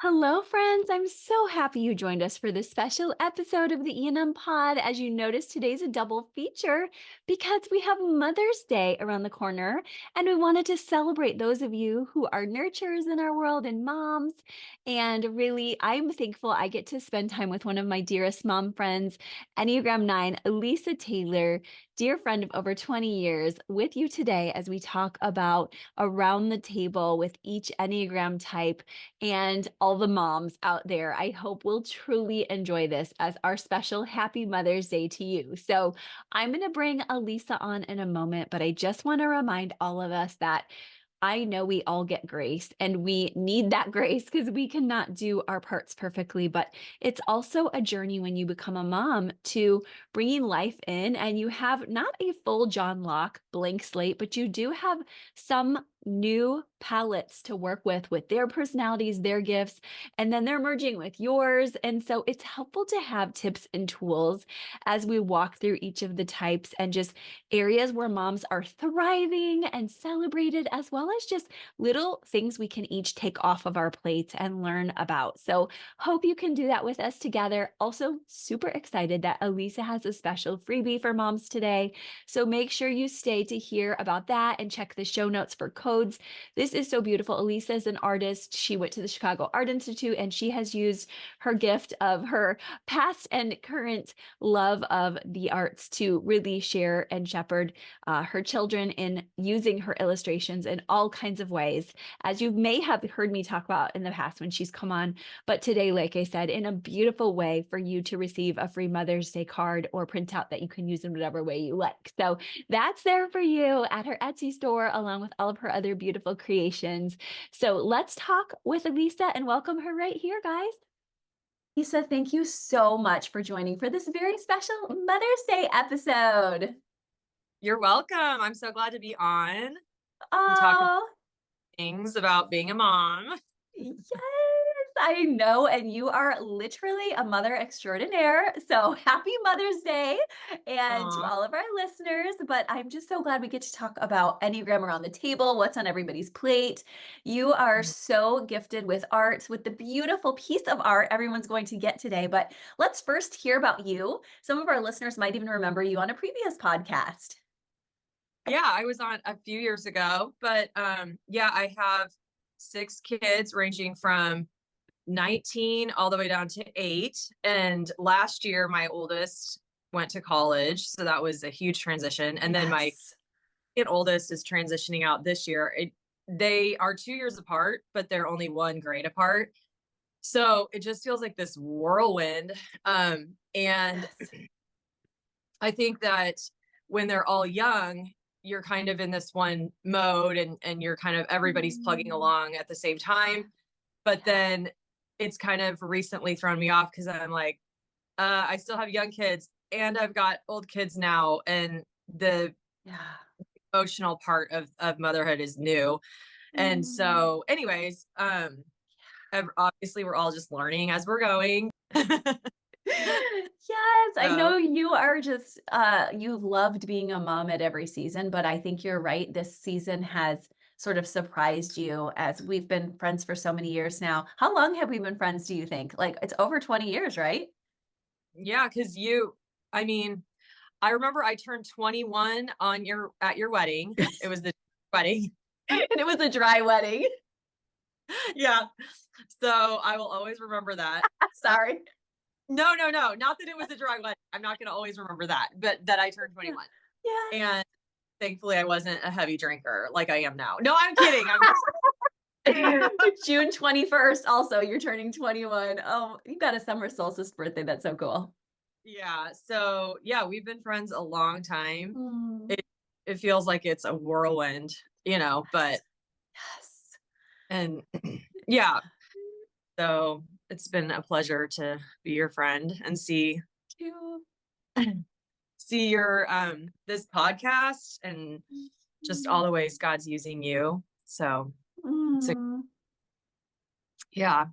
Hello, friends. I'm so happy you joined us for this special episode of the E&M Pod. As you notice, today's a double feature because we have Mother's Day around the corner, and we wanted to celebrate those of you who are nurturers in our world and moms. And really, I'm thankful I get to spend time with one of my dearest mom friends, Enneagram 9, Alisa Taylor, dear friend of over 20 years, with you today as we talk about around the table with each Enneagram type and all the moms out there. I hope will truly enjoy this as our special Happy Mother's Day to you. So I'm going to bring Alisa on in a moment, but I just want to remind all of us that I know we all get grace and we need that grace because we cannot do our parts perfectly. But it's also a journey when you become a mom to bringing life in and you have not a full John Locke blank slate, but you do have some new palettes to work with their personalities, their gifts, and then they're merging with yours. And so it's helpful to have tips and tools as we walk through each of the types and just areas where moms are thriving and celebrated, as well as just little things we can each take off of our plates and learn about. So hope you can do that with us together. Also, super excited that Alisa has a special freebie for moms today. So make sure you stay to hear about that and check the show notes for codes. This is so beautiful. Alisa is an artist. She went to the Chicago Art Institute and she has used her gift of her past and current love of the arts to really share and shepherd her children in using her illustrations in all kinds of ways, as you may have heard me talk about in the past when she's come on. But today, like I said, in a beautiful way for you to receive a free Mother's Day card or printout that you can use in whatever way you like. So that's there for you at her Etsy store, along with all of her other beautiful creations. So let's talk with Alisa and welcome her right here, guys. Lisa, thank you so much for joining for this very special Mother's Day episode. You're welcome. I'm so glad to be on and talk about Oh, things about being a mom. yes, I know. And you are literally a mother extraordinaire. So happy Mother's Day and to Aw. all of our listeners. But I'm just so glad we get to talk about Enneagram around the table, what's on everybody's plate. You are so gifted with art, with the beautiful piece of art everyone's going to get today. But let's first hear about you. Some of our listeners might even remember you on a previous podcast. Yeah, I was on a few years ago, but yeah, I have 6 kids ranging from 19 all the way down to 8. And last year, my oldest went to college, so that was a huge transition. And then my Yes. oldest is transitioning out this year. They are 2 years apart, but they're only one grade apart. So it just feels like this whirlwind. And Yes. I think that when they're all young, you're kind of in this one mode and you're kind of everybody's plugging Mm, along at the same time. But yeah. then it's kind of recently thrown me off because I'm like, I still have young kids and I've got old kids now. And the Yeah. emotional part of motherhood is new. And Mm. so, anyways, obviously we're all just learning as we're going. Yes, I So know you are just you've loved being a mom at every season, but I think you're right. This season has sort of surprised you as we've been friends for so many years now. How long have we been friends, do you think? Like it's over 20 years, right? yeah, because I mean, I remember I turned 21 on at your wedding. It was the wedding. And it was a dry wedding. Yeah. So I will always remember that. Uh, Sorry. no, no, no. Not that it was a dry wedding. I'm not going to always remember that, but that I turned Yeah. 21. Yes. And thankfully I wasn't a heavy drinker like I am now. No, I'm kidding. June 21st, also, you're turning 21. Oh, you got a summer solstice birthday. That's so cool. Yeah. So yeah, we've been friends a long time. Mm, It feels like it's a whirlwind, but yes. Yes. and yeah. So it's been a pleasure to be your friend and You. see your this podcast and just all the ways God's using you. So it's a Mm. yeah.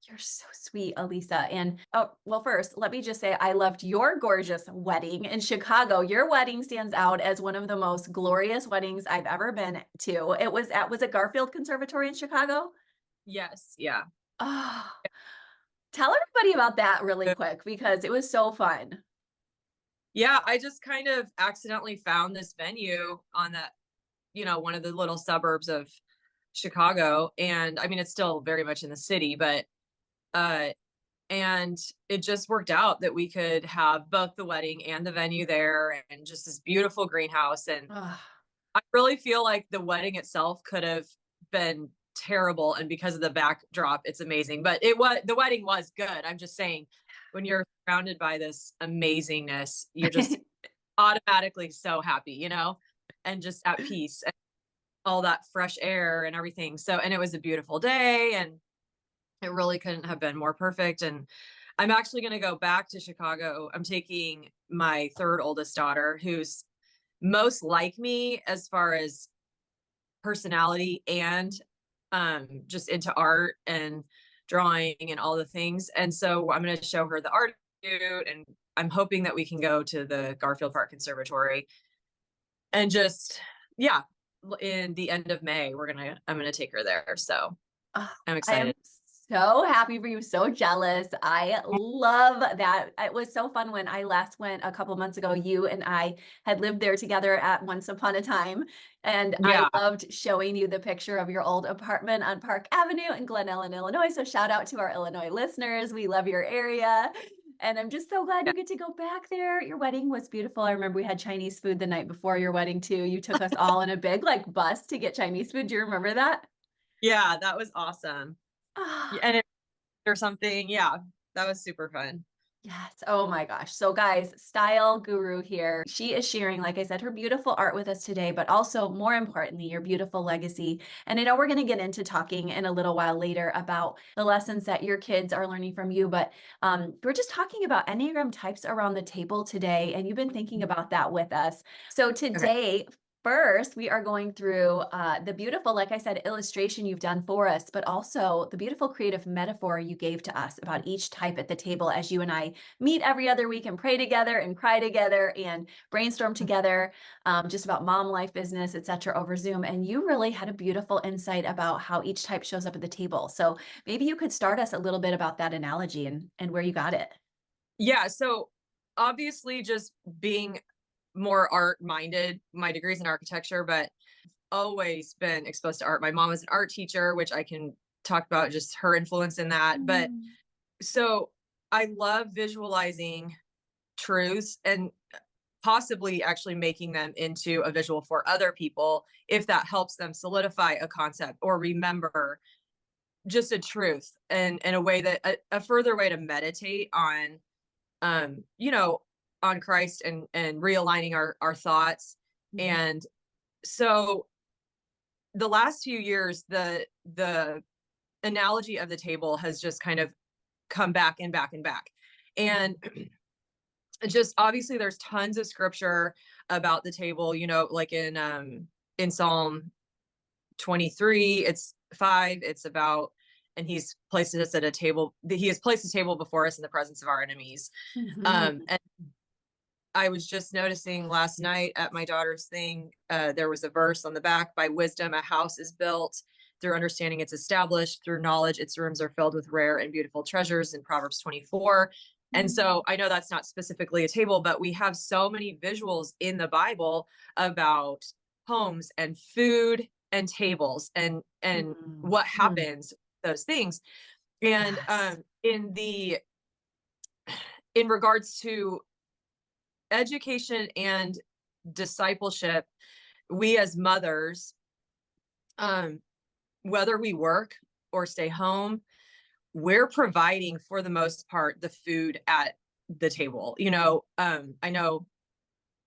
You're so sweet, Alisa. And oh, well, first, let me just say I loved your gorgeous wedding in Chicago. Your wedding stands out as one of the most glorious weddings I've ever been to. Was it Garfield Conservatory in Chicago? Yes. Yeah. Oh, tell everybody about that really quick because it was so fun. Yeah, I just kind of accidentally found this venue on that, one of the little suburbs of Chicago. And I mean, it's still very much in the city, but uh and it just worked out that we could have both the wedding and the venue there and just this beautiful greenhouse. And Ugh. I really feel like the wedding itself could have been terrible, and because of the backdrop, it's amazing. But the wedding was good. I'm just saying, when you're surrounded by this amazingness, you're just automatically so happy, and just at peace and all that fresh air and everything. So, and it was a beautiful day, and it really couldn't have been more perfect. And I'm actually going to go back to Chicago. I'm taking my third oldest daughter, who's most like me as far as personality and just into art and drawing and all the things. And so I'm going to show her the art institute, and I'm hoping that we can go to the Garfield Park Conservatory and just, yeah, in the end of May, I'm going to take her there. So Oh, I'm I am excited. so happy for you, so jealous. I love that. It was so fun when I last went a couple months ago. You and I had lived there together at once upon a time, and I Yeah. loved showing you the picture of your old apartment on Park Avenue in Glen Ellen, Illinois. So shout out to our Illinois listeners. We love your area. And I'm just so glad Yeah. you get to go back there. Your wedding was beautiful. I remember we had Chinese food the night before your wedding too. You took us all in a big like bus to get Chinese food. Do you remember that? Yeah, that was awesome. Yeah, Ah, and or something. Yeah, that was super fun. yes. Oh my gosh. So, guys, style guru here. She is sharing, like I said, her beautiful art with us today, but also more importantly, your beautiful legacy. And I know we're going to get into talking in a little while later about the lessons that your kids are learning from you, but we're just talking about Enneagram types around the table today. And you've been thinking about that with us. So, Okay. today, first, we are going through the beautiful, like I said, illustration you've done for us, but also the beautiful creative metaphor you gave to us about each type at the table as you and I meet every other week and pray together and cry together and brainstorm together, just about mom life, business, etc. over Zoom. And you really had a beautiful insight about how each type shows up at the table. So maybe you could start us a little bit about that analogy and where you got it. Yeah, so obviously just being more art minded, my degree's in architecture, but always been exposed to art. My mom was an art teacher, which I can talk about just her influence in that. But Mm. so I love visualizing truths and possibly actually making them into a visual for other people if that helps them solidify a concept or remember just a truth, and in a way that a further way to meditate on um you know on Christ and realigning our thoughts. Mhm. And so the last few years, the analogy of the table has just kind of come back and back and back. And just obviously there's tons of scripture about the table, like in Psalm 23, it's 5, it's about, and he's placed us at a table, he has placed a table before us in the presence of our enemies. Mhm. And I was just noticing last night at my daughter's thing, there was a verse on the back: by wisdom, a house is built. Through understanding, it's established. Through knowledge, its rooms are filled with rare and beautiful treasures, in Proverbs 24. And so I know that's not specifically a table, but we have so many visuals in the Bible about homes and food and tables and Mhm. what Mhm. happens with those things. And Yes. in regards to education and discipleship, we as mothers, um, whether we work or stay home, we're providing for the most part the food at the table. I know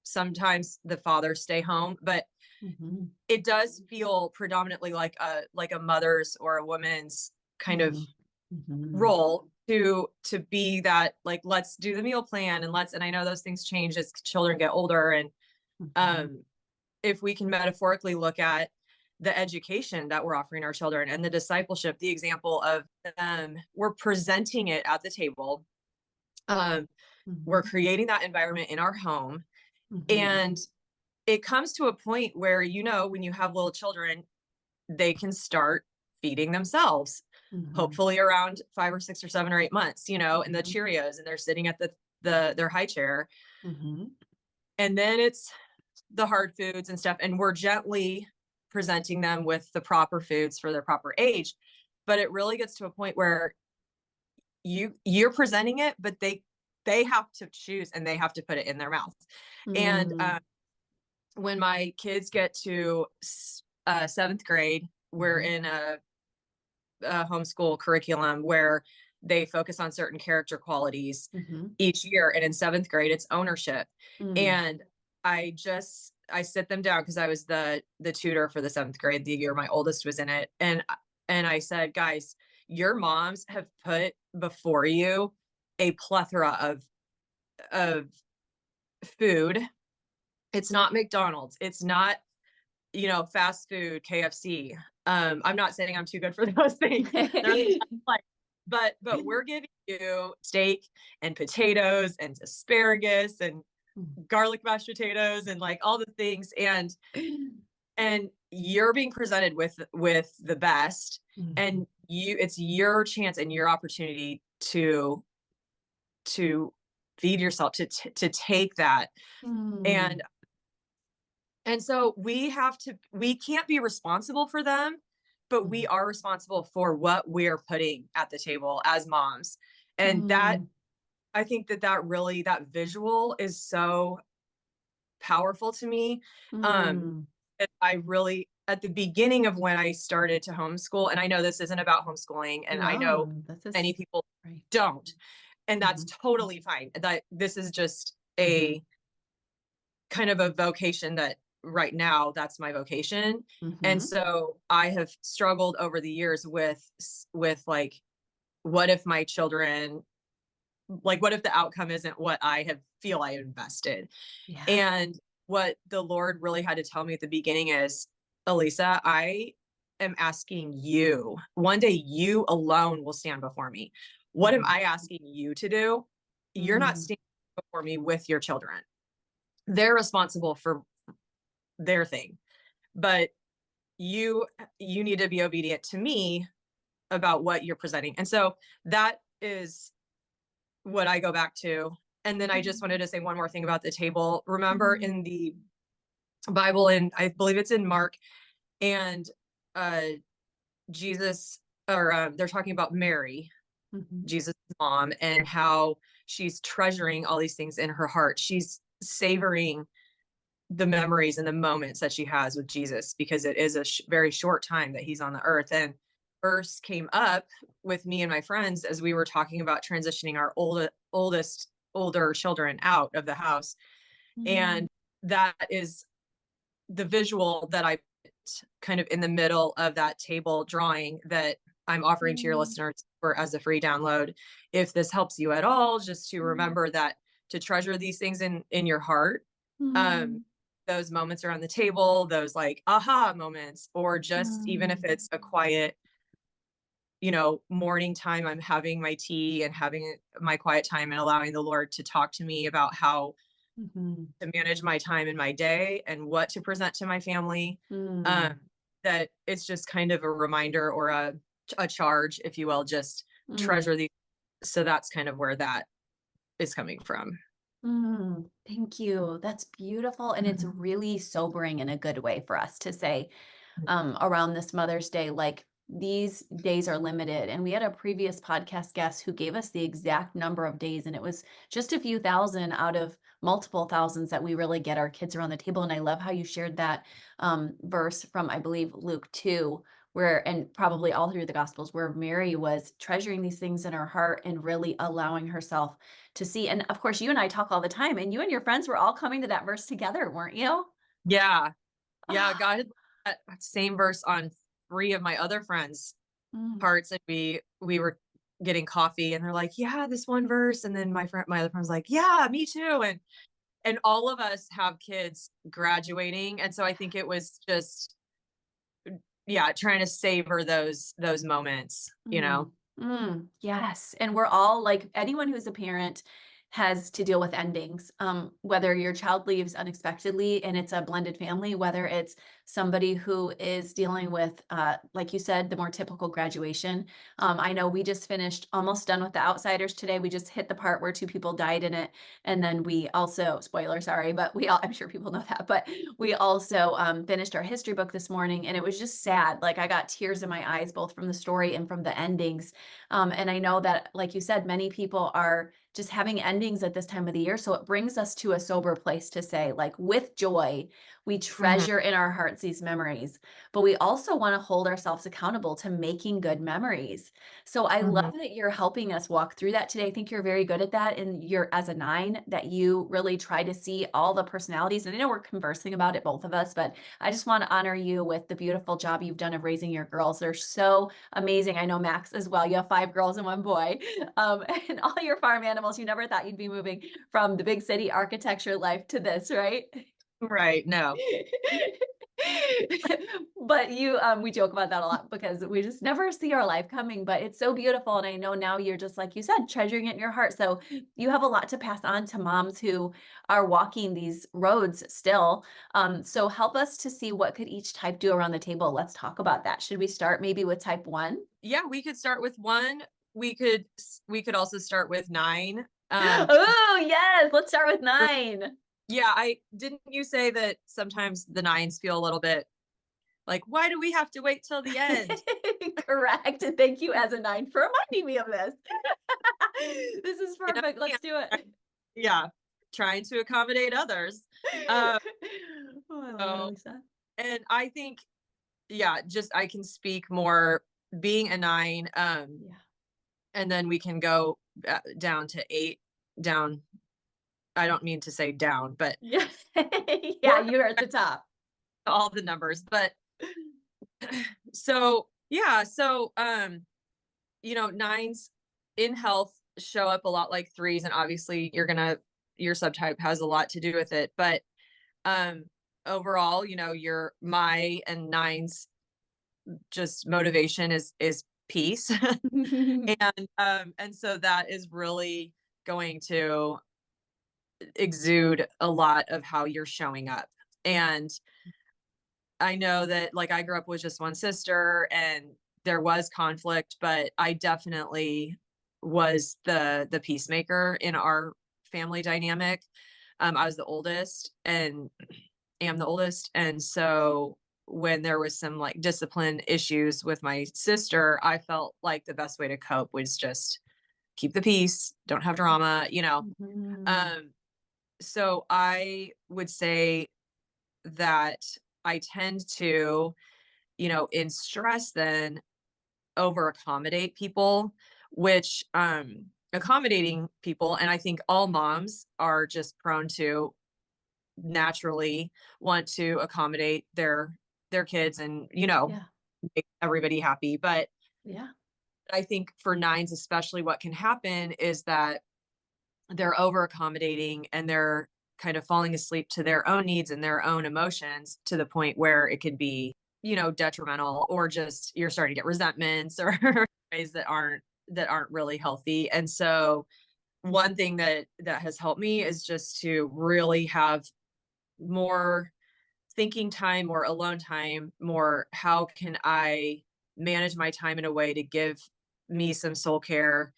sometimes the fathers stay home, but Mhm. it does feel predominantly like a mother's or a woman's kind of Mhm. Mhm. role to be that, like, let's do the meal plan, and I know those things change as children get older. And Mhm. um if we can metaphorically look at the education that we're offering our children and the discipleship, the example of we're presenting it at the table. um we're Mhm. creating that environment in our home. Mhm. And it comes to a point where, when you have little children, they can start feeding themselves. hopefully around 5 or 6 or 7 or 8 months, you know, and the Cheerios, and they're sitting at their high chair. And then it's the hard foods and stuff, and we're gently presenting them with the proper foods for their proper age. But it really gets to a point where you're presenting it, but they have to choose, and they have to put it in their mouth. And when my kids get to 7th grade, we're in a homeschool curriculum where they focus on certain character qualities each year. And in 7th grade, it's ownership. And I sit them down, because I was the tutor for the 7th grade the year my oldest was in it. And I said, guys, your moms have put before you a plethora of food. It's not McDonald's. It's not, you know, fast food, KFC. I'm not saying I'm too good for those things. But we're giving you steak and potatoes and asparagus and garlic mashed potatoes and like all the things, and you're being presented with the best, and it's your chance and your opportunity to feed yourself, to take that. And so we can't be responsible for them, but we are responsible for what we're putting at the table as moms. And that, I think that really, that visual is so powerful to me. I really, at the beginning of when I started to homeschool, and I know this isn't about homeschooling, and I know many people don't, and that's totally fine. That this is just a kind of a vocation that right now, that's my vocation. And so I have struggled over the years with like, what if my children, like, what if the outcome isn't what I feel I invested? And what the Lord really had to tell me at the beginning is, Alisa, I am asking you, one day you alone will stand before me. What am I asking you to do? You're not standing before me with your children. They're responsible for their thing, but you need to be obedient to me about what you're presenting. And so that is what I go back to. And then I just wanted to say one more thing about the table. Remember in the Bible, and I believe it's in Mark, and Jesus, or they're talking about Mary, Jesus' mom, and how she's treasuring all these things in her heart. She's savoring the memories and the moments that she has with Jesus, because it is a very short time that he's on the earth. And verse came up with me and my friends as we were talking about transitioning our older children out of the house. And that is the visual that I put kind of in the middle of that table drawing that I'm offering to your listeners for as a free download. If this helps you at all, just to remember that, to treasure these things in your heart. Those moments around the table, those like aha moments, or just even if it's a quiet, you know, morning time, I'm having my tea and having my quiet time and allowing the Lord to talk to me about how to manage my time in my day and what to present to my family. That it's just kind of a reminder, or a charge, if you will, just treasure these. So that's kind of where that is coming from. Thank you. That's beautiful. And it's really sobering in a good way for us to say around this Mother's Day, like, these days are limited. And we had a previous podcast guest who gave us the exact number of days, and it was just a few thousand out of multiple thousands that we really get our kids around the table. And I love how you shared that verse from, I believe, Luke 2, where, and probably all through the Gospels, where Mary was treasuring these things in her heart and really allowing herself to see. And of course, you and I talk all the time, and you and your friends were all coming to that verse together, weren't you? Yeah. God had that same verse on 3 of my other friends' hearts, and we were getting coffee, and they're like, yeah, this one verse. And then my other friend's like, yeah, me too. And all of us have kids graduating. And so I think it was just, trying to savor those moments, you know? Yes. And we're all, like, anyone who's a parent has to deal with endings. Whether your child leaves unexpectedly and it's a blended family, whether it's somebody who is dealing with, like you said, the more typical graduation. I know we just finished, almost done with The Outsiders today. We just hit the part where two people died in it. And then we also, spoiler, sorry, but I'm sure people know that, but we also finished our history book this morning, and it was just sad. Like, I got tears in my eyes, both from the story and from the endings. And I know that, like you said, many people are just having endings at this time of the year. So it brings us to a sober place to say, like, with joy, we Mhm. treasure in our hearts these memories, but we also want to hold ourselves accountable to making good memories. So I Mhm. love that you're helping us walk through that today. I think you're very good at that. And you're, as a 9, that you really try to see all the personalities. And I know we're conversing about it, both of us, but I just want to honor you with the beautiful job you've done of raising your girls. They're so amazing. I know Max as well. You have 5 girls and 1 boy. And all your farm animals, you never thought you'd be moving from the big city architecture life to this, right? Right. No. But we joke about that a lot because we just never see our life coming, but it's so beautiful. And I know now you're, just like you said, treasuring it in your heart. So you have a lot to pass on to moms who are walking these roads still. So help us to see what could each type do around the table. Let's talk about that. Should we start maybe with type 1? Yeah, we could start with 1. We could also start with 9. Oh, yes. Let's start with 9. Yeah, I didn't you say that sometimes the 9s feel a little bit like, why do we have to wait till the end? Correct. And thank you, as a 9, for reminding me of this. This is You know? perfect. Yeah. Let's do it. Yeah. Trying to accommodate others. Um, Oh, I love it, so, Alisa. and I think, yeah, just I can speak more being a 9, Yeah. and then we can go down to 8, down. I don't mean to say down, but Yeah. Yeah, work you're at the top. all the numbers. But so, yeah, so, 9s in health show up a lot like 3s, and obviously your subtype has a lot to do with it. But um overall, your my and 9s just motivation is peace. And so that is really going to exude a lot of how you're showing up. And I know that, like, I grew up with just one sister and there was conflict, but I definitely was the peacemaker in our family dynamic. I was the oldest and am the oldest. And so when there was some like discipline issues with my sister, I felt like the best way to cope was just keep the peace, don't have drama. Mhm. Um, so I would say that I tend to, in stress, then over accommodate people, which accommodating people, and I think all moms are just prone to naturally want to accommodate their kids and, Yeah. make everybody happy. But Yeah. I think for 9s especially, what can happen is that they're over accommodating and they're kind of falling asleep to their own needs and their own emotions to the point where it could be, detrimental, or just you're starting to get resentments or ways that aren't really healthy. And so one thing that has helped me is just to really have more thinking time, more alone time, more how can I manage my time in a way to give me some soul care.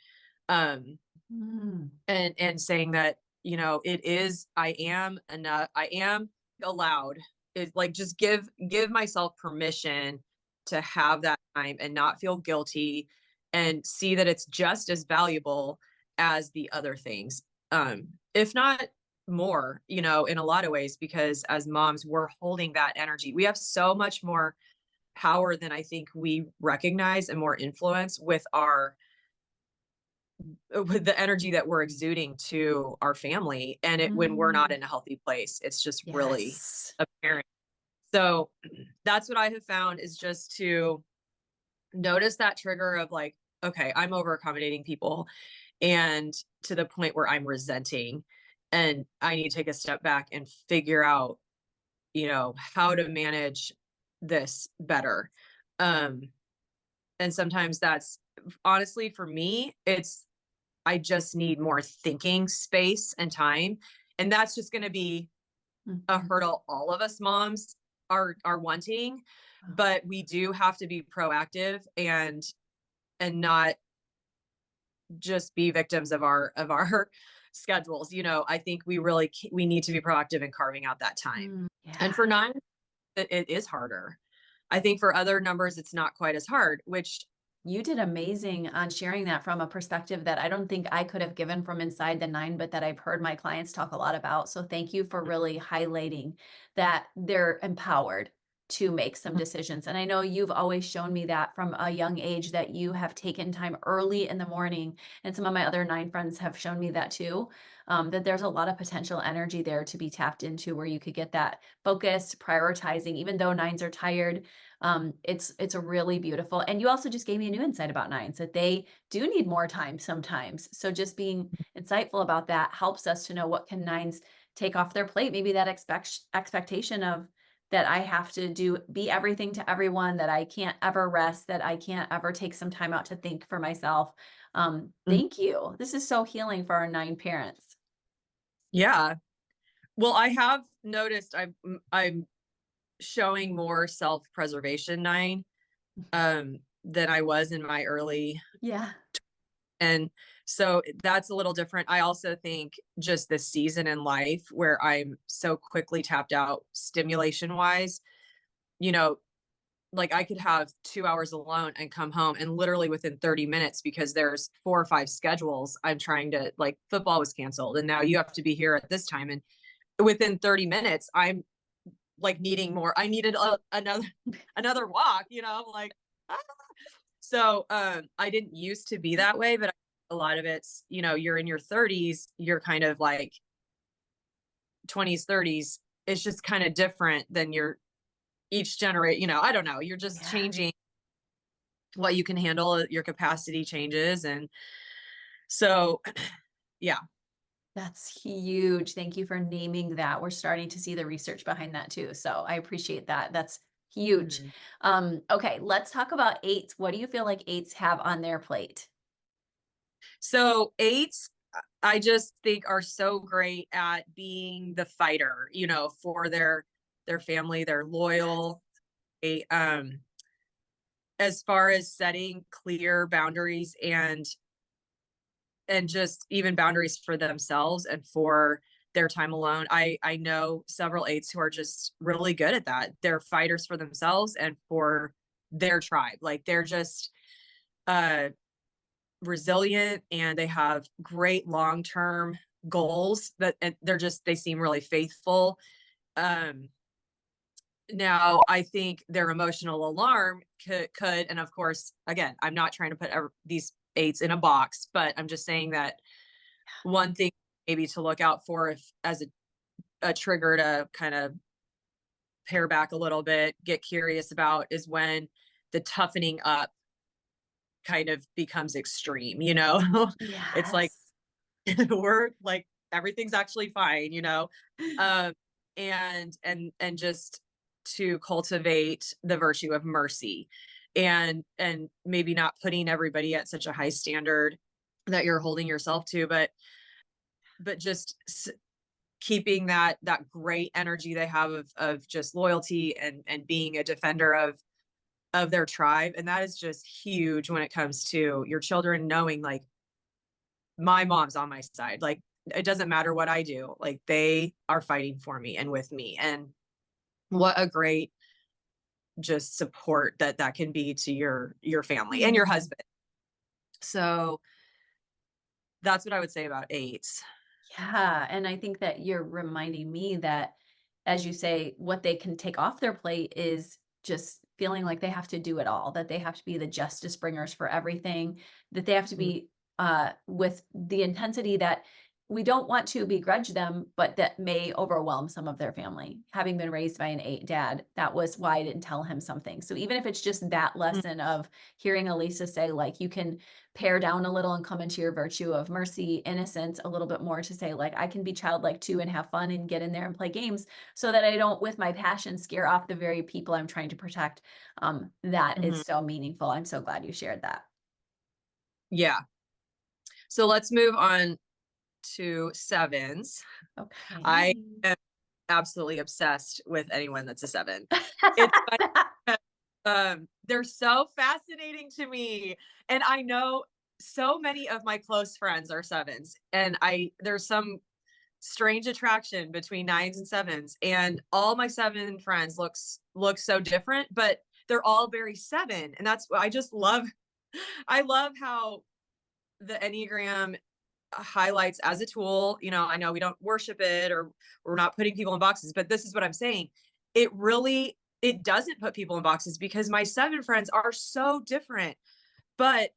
um Mm. and saying that, I am enough, I am allowed, is like, just give myself permission to have that time and not feel guilty, and see that it's just as valuable as the other things, if not more, in a lot of ways, because as moms we're holding that energy. We have so much more power than I think we recognize, and more influence with the energy that we're exuding to our family, and when we're not Mm. in a healthy place, it's just really Yes. apparent. So that's what I have found, is just to notice that trigger of like, okay, I'm over accommodating people, and to the point where I'm resenting, and I need to take a step back and figure out, how to manage this better. um and sometimes that's, honestly, for me, it's I just need more thinking space and time. And that's just going to be a Mhm. hurdle all of us moms are wanting, but we do have to be proactive and not just be victims of our schedules. I think we need to be proactive in carving out that time. And Yeah. for 9, it is harder. I think for other numbers it's not quite as hard, which You did amazing on sharing that from a perspective that I don't think I could have given from inside the 9, but that I've heard my clients talk a lot about. So thank you for really highlighting that they're empowered to make some decisions. And I know you've always shown me that from a young age that you have taken time early in the morning. And some of my other 9 friends have shown me that too, that there's a lot of potential energy there to be tapped into where you could get that focused, prioritizing, even though 9s are tired. It's a really beautiful, and you also just gave me a new insight about 9s that they do need more time sometimes. So just being insightful about that helps us to know what can 9s take off their plate. Maybe that expectation of that I have to be everything to everyone, that I can't ever rest, that I can't ever take some time out to think for myself. Mhm. Thank you. This is so healing for our 9 parents. Yeah. Well, I have noticed I'm showing more self-preservation 9 than I was in my early. Yeah. And so that's a little different. I also think just this season in life where I'm so quickly tapped out stimulation wise, you know, like I could have 2 hours alone and come home and literally within 30 minutes because there's 4 or 5 schedules I'm trying to, like, football was canceled and now you have to be here at this time, and within 30 minutes I'm like needing more. I needed another walk, like, ah. So I didn't used to be that way, but a lot of it's, you're in your 30s, you're kind of like 20s, 30s. It's just kind of different than your each generation, I don't know. You're just Yeah. changing what you can handle, your capacity changes. And so, yeah. That's huge. Thank you for naming that. We're starting to see the research behind that too. So I appreciate that. That's huge. Mhm. Okay, let's talk about 8s. What do you feel like 8s have on their plate? So eights, I just think are so great at being the fighter, for their family. They're Yes. loyal. They, as far as setting clear boundaries and just even boundaries for themselves and for their time alone. I know several eights who are just really good at that. They're fighters for themselves and for their tribe. Like they're just uh resilient and they have great long-term goals that and they seem really faithful. Um Now I think their emotional alarm could, and of course, again, I'm not trying to put these eights in a box, but I'm just saying that one thing maybe to look out for if as a trigger to kind of pare back a little bit, get curious about is when the toughening up kind of becomes extreme. It's like Yes. we're like everything's actually fine. Um and just to cultivate the virtue of mercy and maybe not putting everybody at such a high standard that you're holding yourself to, but just keeping that great energy they have of just loyalty and being a defender of their tribe. And that is just huge when it comes to your children knowing like my mom's on my side. Like it doesn't matter what I do, like they are fighting for me and with me. And what a great just support that can be to your family and your Mm. husband. So that's what I would say about eights. Yeah, and I think that you're reminding me that, as you say, what they can take off their plate is just feeling like they have to do it all, that they have to be the justice bringers for everything, that they have to Mhm. be with the intensity that we don't want to begrudge them, but that may overwhelm some of their family. Having been raised by an 8 dad, that was why I didn't tell him something. So even if it's just that lesson of hearing Alisa say, like, you can pare down a little and come into your virtue of mercy, innocence, a little bit more to say, like, I can be childlike too and have fun and get in there and play games so that I don't, with my passion, scare off the very people I'm trying to protect. That is Mhm. so meaningful. I'm so glad you shared that. Yeah. So let's move on to sevens. I Okay. am absolutely obsessed with anyone that's a seven. It's funny, they're so fascinating to me. And I know so many of my close friends are sevens. And there's some strange attraction between nines and sevens. And all my seven friends look so different, but they're all very seven. And that's I just love I love how the Enneagram highlights as a tool. I know we don't worship it, or we're not putting people in boxes, but this is what I'm saying. It doesn't put people in boxes, because my seven friends are so different, but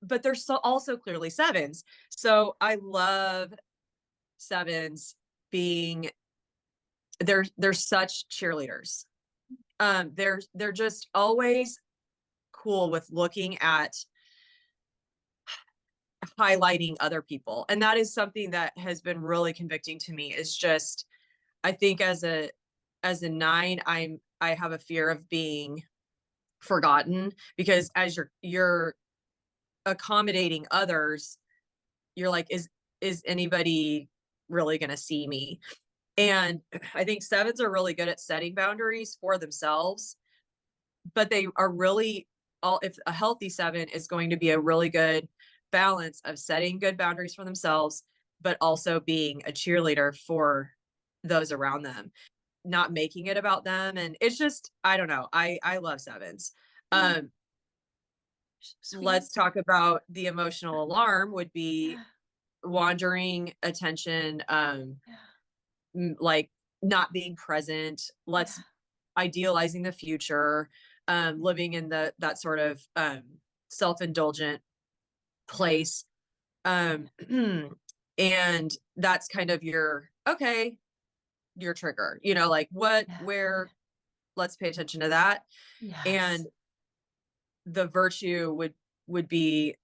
they're so also clearly sevens. So I love sevens being they're such cheerleaders. They're just always cool with looking at highlighting other people. And that is something that has been really convicting to me, is just, I think as a nine, I have a fear of being forgotten, because as you're accommodating others, you're like, is anybody really going to see me? And I think sevens are really good at setting boundaries for themselves, but they are really all if a healthy seven is going to be a really good balance of setting good boundaries for themselves, but also being a cheerleader for those around them, not making it about them. And it's just, I don't know. I love sevens. Mm, Um, sweet. let's talk about the emotional alarm would be Yeah. wandering attention, Yeah. like not being present. Let's Yeah. idealizing the future, living in that sort of self-indulgent place. Um, and that's kind of your trigger, like Yeah. Yeah. where, let's pay attention to that. Yes. And the virtue would be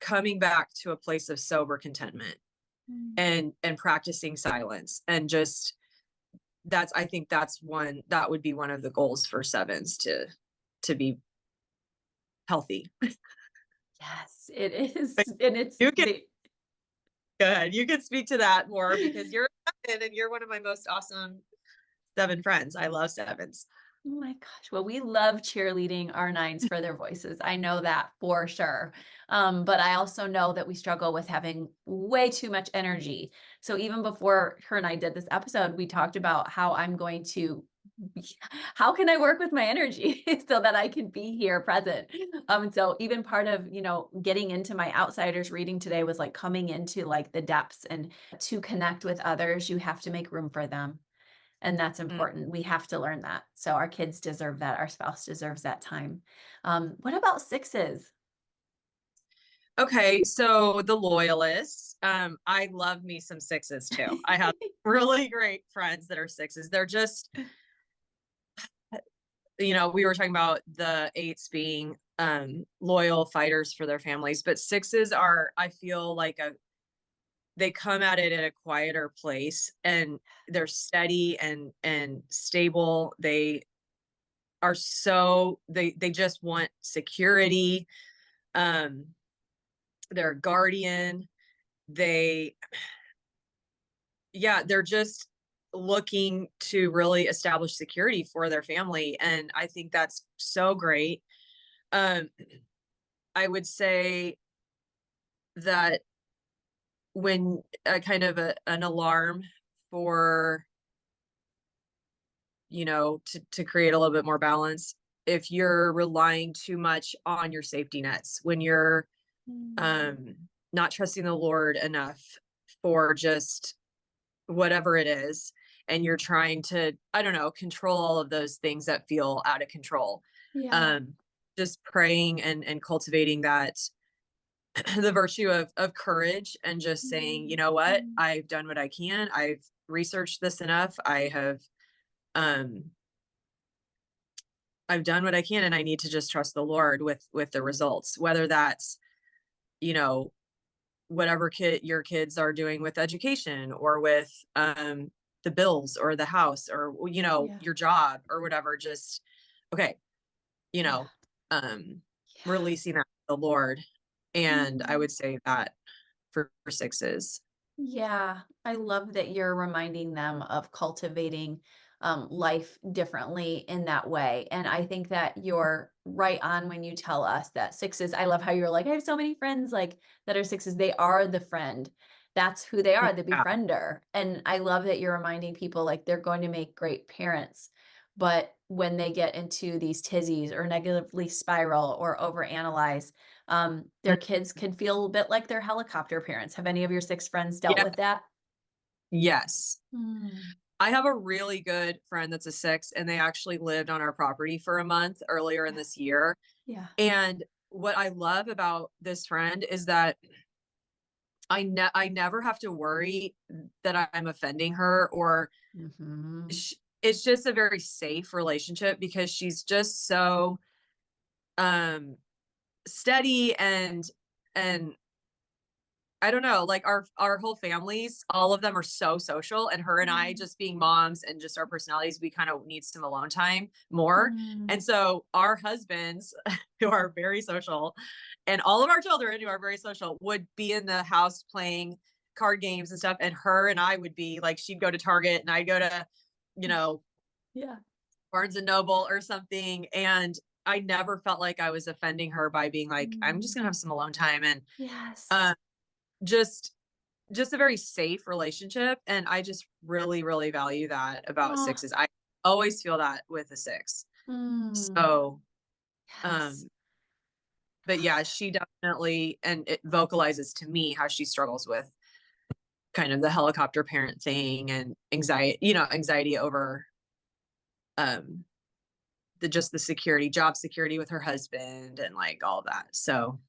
coming back to a place of sober contentment, Mm. and practicing silence, and just I think that would be one of the goals for sevens, to be healthy. Yes, it is. But And it's you can the go ahead. You can speak to that more, because you're a seven, and you're one of my most awesome seven friends. I love sevens. Oh my gosh. Well, we love cheerleading our nines for their voices. I know that for sure. But I also know that we struggle with having way too much energy. So even before her and I did this episode, we talked about how I'm going to how can I work with my energy so that I can be here present? And so even part of, getting into my outsiders reading today was like coming into like the depths, and to connect with others, you have to make room for them. And that's Mm. important. We have to learn that. So our kids deserve that. Our spouse deserves that time. What about sixes? Okay, so the loyalists. I love me some sixes too. I have really great friends that are sixes. They're just, we were talking about the eights being loyal fighters for their families, but sixes are, I feel like they come at it in a quieter place, and they're steady and stable. They are they just want security. Um, they're a guardian. They Yeah, they're just looking to really establish security for their family, and I think that's so great. Um, I would say that when a kind of an alarm for, to create a little bit more balance, if you're relying too much on your safety nets, when you're Mm, um not trusting the Lord enough for just whatever it is, and you're trying to, I don't know, control all of those things that feel out of control. yeah. um just praying and cultivating that the virtue of courage, and just saying, you Mm, know what, mm, I've done what I can, I've researched this enough, um I've done what I can, and I need to just trust the Lord with the results, whether that's, you know whatever your kids are doing with education, or with the bills, or the house, or yeah. your job, or whatever. Just, okay, you Yeah. know um Yeah. releasing that to the Lord, And I Mhm. would say that for sixes. Yeah, I love that you're reminding them of cultivating life differently in that way. And I think that you're right on when you tell us that sixes, I love how you're like, I have so many friends like that are sixes. They are the friend. That's who they are, the Yeah. befriender. And I love that you're reminding people like they're going to make great parents. But when they get into these tizzies or negatively spiral or overanalyze, their kids can feel a bit like their helicopter parents. Have any of your six friends dealt Yeah. with that? Yes. Mm, I have a really good friend that's a six, and they actually lived on our property for a month earlier in yeah, this year. yeah. And what I love about this friend is that I never have to worry that I'm offending her, or Mhm. it's just a very safe relationship because she's just so um steady, and I don't know, like our whole families, all of them are so social, and her and I, Mm, just being moms and just our personalities, we kind of need some alone time more. mm, And so our husbands, who are very social, and all of our children who are very social, would be in the house playing card games and stuff. And her and I would be like, she'd go to Target and I'd go to, you know, yeah. Barnes and Noble or something. And I never felt like I was offending her by being like, I'm just Mm, gonna have some alone time. And yes. uh, just just a very safe relationship, and I just really, really value that about Oh, sixes. I always feel that with a six. mm, So, yes. um, but yeah, she definitely, and it vocalizes to me how she struggles with kind of the helicopter parent thing, and anxiety over, um, the security, job security with her husband, and like all that. So,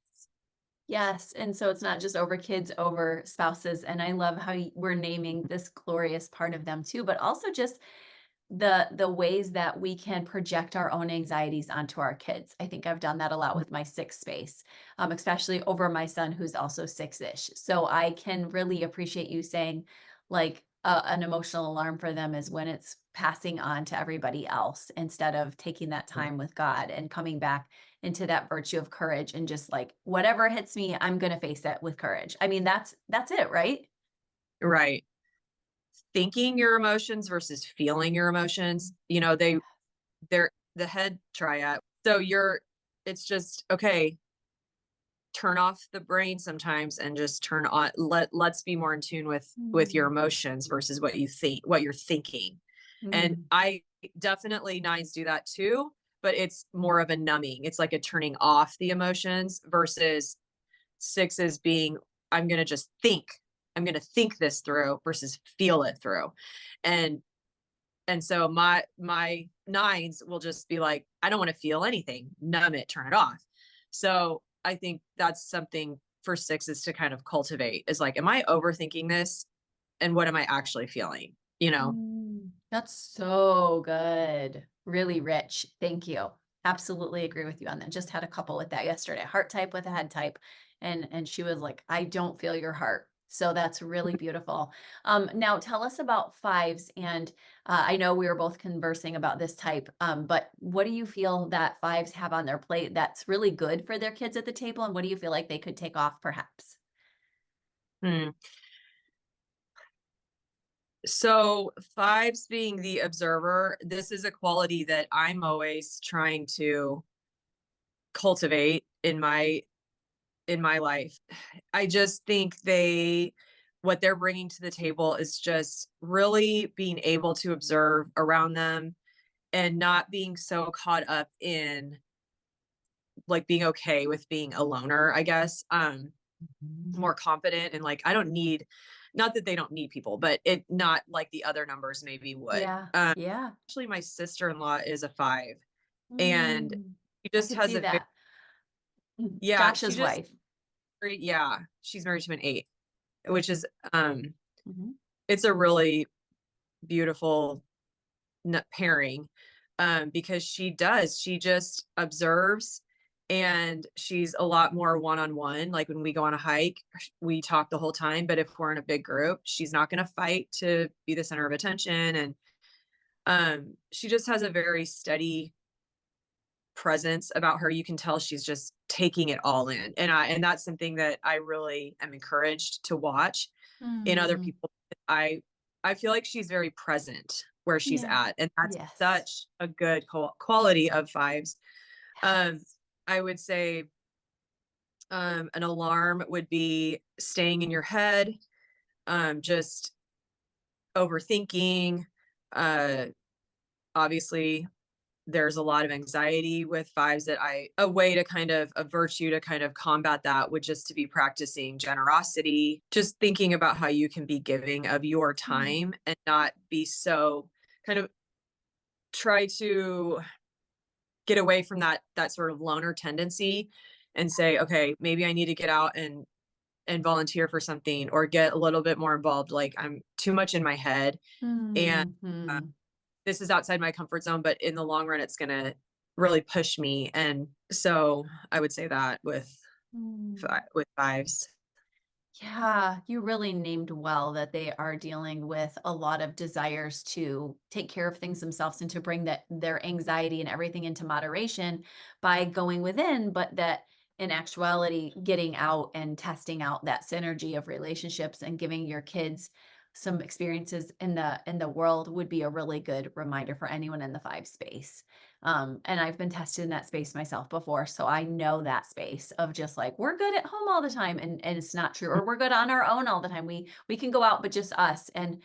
Yes, and so it's not just over kids, over spouses, and I love how we're naming this glorious part of them too, but also just the ways that we can project our own anxieties onto our kids. I think I've done that a lot with my six space, especially over my son who's also six-ish. So I can really appreciate you saying like an emotional alarm for them is when it's passing on to everybody else instead of taking that time with God and coming back into that virtue of courage and just like whatever hits me, I'm going to face it with courage. I mean, that's it, right? right. Thinking your emotions versus feeling your emotions, they're the head triad. So it's just, okay, turn off the brain sometimes and just turn on, let's be more in tune with your Mm, emotions versus what you're thinking. And mm, I definitely, nines do that too, but it's more of a numbing. It's like a turning off the emotions versus sixes being, I'm going to just think. I'm going to think this through versus feel it through. And and so my nines will just be like, I don't want to feel anything, numb it, turn it off. So I think that's something for sixes to kind of cultivate, is like, am I overthinking this? And what am I actually feeling? That's so good. Really rich. Thank you. Absolutely agree with you on that. Just had a couple with that yesterday. Heart type with a head type. And she was like, I don't feel your heart. So that's really beautiful. Now tell us about fives. And I know we were both conversing about this type, but what do you feel that fives have on their plate that's really good for their kids at the table? And what do you feel like they could take off perhaps? Hmm. So fives being the observer, this is a quality that I'm always trying to cultivate in my life. I just think what they're bringing to the table is just really being able to observe around them, and not being so caught up in like being okay with being a loner, I guess. Mhm. More confident, and like, I don't need, not that they don't need people, but it not like the other numbers maybe would. Yeah. Yeah. Actually, my sister-in-law is a five, and Mm, she I just could has see a very, that. Mm, yeah, she Josh's just wife. yeah, she's married to an eight, which is Mhm. it's a really beautiful pairing, because she just observes, and she's a lot more one-on-one. Like when we go on a hike, we talk the whole time, but if we're in a big group, she's not going to fight to be the center of attention. And she just has a very steady presence about her. You can tell she's just taking it all in. And that's something that I really am encouraged to watch in other Mm, people. I feel like she's very present where she's yeah. at, and that's Yes. such a good quality of fives. Um, Yes. I would say an alarm would be staying in your head, just overthinking. Uh, Obviously, there's a lot of anxiety with fives that a way to kind of a virtue to kind of combat that would just to be practicing generosity, just thinking about how you can be giving of your Mm, time and not be so kind of try to get away from that sort of loner tendency and say, okay, maybe I need to get out and volunteer for something or get a little bit more involved. Like I'm too much in my head and uh, mhm, this is outside my comfort zone, but in the long run, it's going to really push me. And so I would say that with mm. with fives. Yeah, you really named well that they are dealing with a lot of desires to take care of things themselves and to bring their anxiety and everything into moderation by going within, but that in actuality, getting out and testing out that synergy of relationships and giving your kids some experiences in the world would be a really good reminder for anyone in the five space. And I've been tested in that space myself before. So I know that space of just like, we're good at home all the time. And it's not true. Or we're good on our own all the time. We can go out, but just us. And